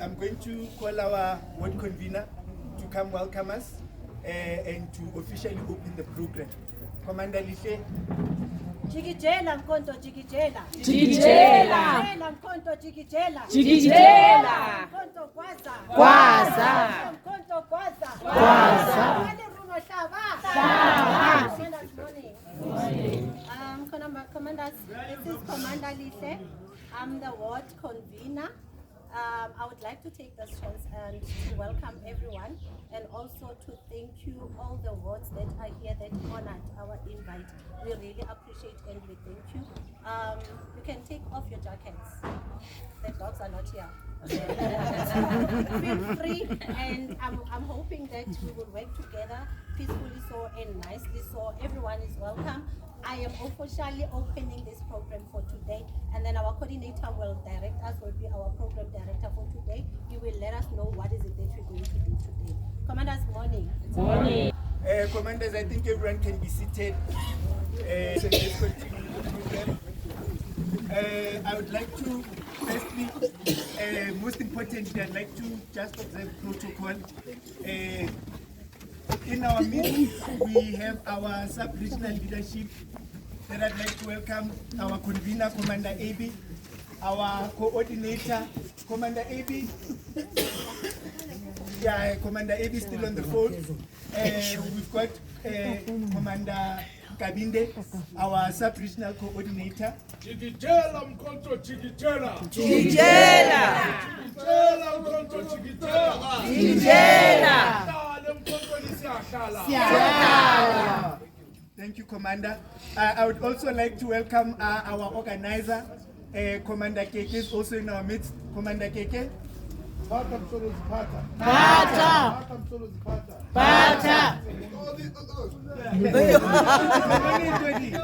I'm going to call our ward convener to come welcome us and to officially open the program. Commander Lihle. Jikijela Mkhonto jikijela. Jikijela. Mkhonto jikijela. Jikijela. Mkhonto Gwazaa. Gwazaa. Mkhonto Gwazaa. Gwazaa. Good morning. Commanders, this is Commander Lihle. I'm the ward convener. I would like to take this chance and to welcome everyone and also to thank you all the wards that are here that honored our invite. We really appreciate and we thank you. You can take off your jackets. The dogs are not here. Feel free, and I'm hoping that we will work together peacefully so and nicely so everyone is welcome. I am officially opening this program for today, and then our coordinator will direct us, will be our program director for today. He will let us know what is it that we're going to do today. Commanders, morning. Morning. Commanders, I think everyone can be seated. So let's continue the program. I would like to, firstly, most importantly, I'd like to just observe protocol. In our meeting, we have our sub-regional leadership that I'd like to welcome our convener, Commander AB, our coordinator, Commander AB. Yeah, Commander AB is still on the phone. We've got Commander Kabinde, our sub-regional coordinator. Jikijela Mkhonto jikijela. Jikijela. Jikijela Mkhonto jikijela. Jikijela. Thank you, Commander. I would also like to welcome our organizer, Commander Keke is also in our midst. Commander Keke. Pata msolo zipata. Pata. Pata msolo zipata. Pata.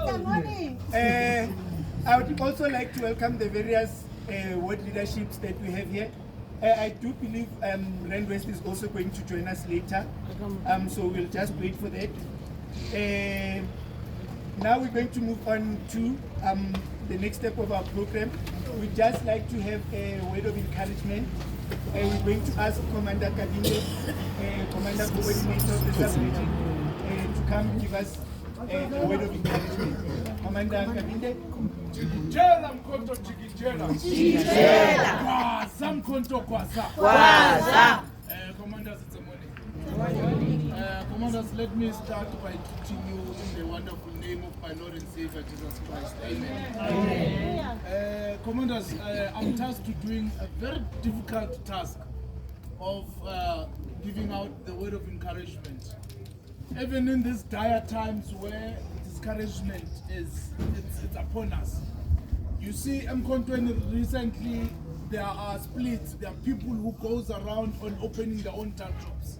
Good morning. I would also like to welcome the various ward leaderships that we have here. I do believe Rand West is also going to join us later, so we'll just wait for that. Now we're going to move on to the next step of our program. We'd just like to have a word of encouragement. We're going to ask Commander Kabinde, Commander Coordinator of the sub-region, to come give us a word of encouragement. Commander Kabinde. Jikijela Mkhonto jikijela. Jikijela. Gwazaa Mkhonto Gwazaa. Gwazaa. Commanders, it's a morning. Commanders, let me start by greeting you in the wonderful name of my Lord and Savior Jesus Christ. Amen. Amen. Commanders, I'm tasked to doing a very difficult task of giving out the word of encouragement. Even in these dire times where discouragement is it's upon us. You see, Mkhonto recently there are splits. There are people who goes around on opening their own tank shops.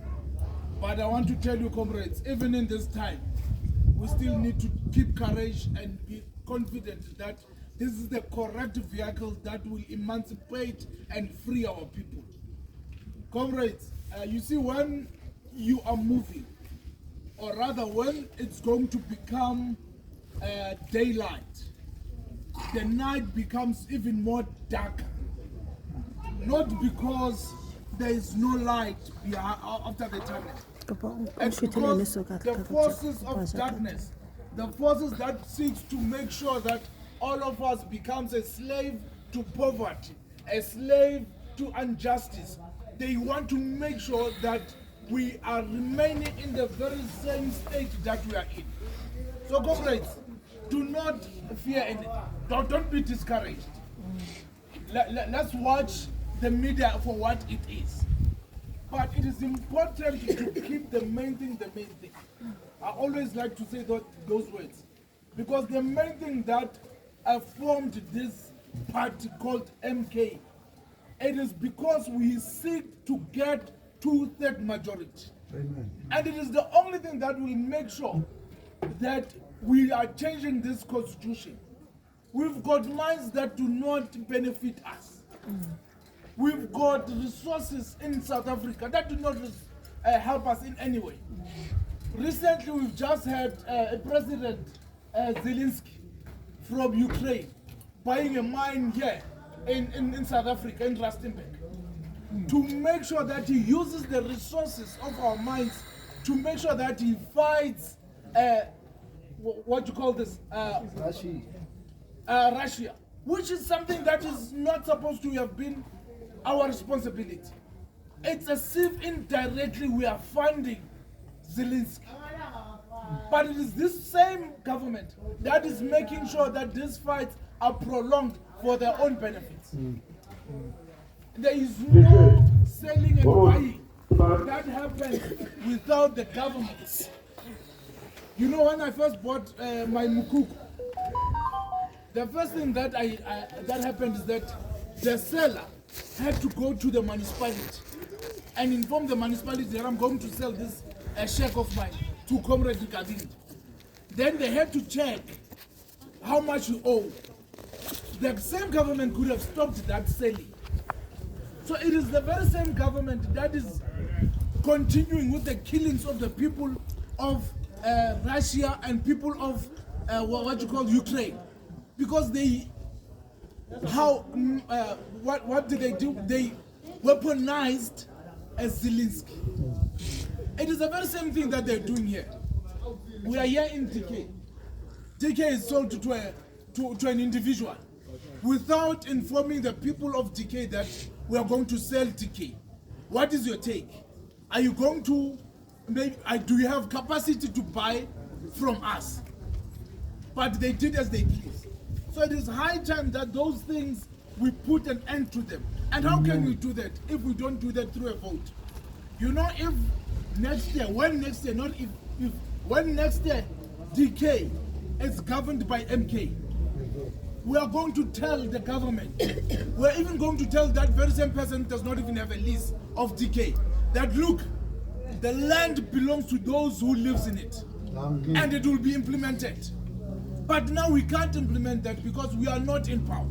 But I want to tell you, comrades, even in this time, we still need to keep courage and be confident that this is the correct vehicle that will emancipate and free our people. Comrades, you see, when you are moving, or rather when it's going to become daylight, the night becomes even more darker. Not because there is no light after the tunnel. It's because the forces of darkness, the forces that seek to make sure that all of us becomes a slave to poverty, a slave to injustice. They want to make sure that we are remaining in the very same state that we are in. So comrades, do not fear anything. Don't be discouraged. Let's watch the media for what it is. But it is important to keep the main thing the main thing. I always like to say those words. Because the main thing that formed this party called MK, it is because we seek to get 2/3 majority. Amen. And it is the only thing that will make sure that we are changing this constitution. We've got minds that do not benefit us. We've got resources in South Africa that do not help us in any way. Recently, we've just had President Zelensky from Ukraine buying a mine here in South Africa, in Rustenburg. to make sure that he uses the resources of our minds to make sure that he fights what you call this Russia, which is something that is not supposed to have been our responsibility. It's as if indirectly we are funding Zelensky. But it is this same government that is making sure that these fights are prolonged for their own benefits. There is no selling and buying that happens without the government. You know, when I first bought my Mkhonto, the first thing that that happened is that the seller had to go to the municipality and inform the municipality that I'm going to sell this shack of mine to Comrade Nkabini. Then they had to check how much you owe. The same government could have stopped that selling. So it is the very same government that is continuing with the killings of the people of Russia and people of what you call Ukraine, because they what did they do? They weaponized Zelensky. It is the very same thing that they're doing here. We are here in DK. DK is sold to an individual without informing the people of DK that we are going to sell DK. What is your take? Are you going to do you have capacity to buy from us? But they did as they please. So it is high time that those things, we put an end to them. And how can we do that if we don't do that through a vote? You know, if next year, when next year DK is governed by MK, we are going to tell the government, we're even going to tell that very same person who does not even have a lease of DK, that look, the land belongs to those who lives in it, and it will be implemented. But now we can't implement that because we are not in power.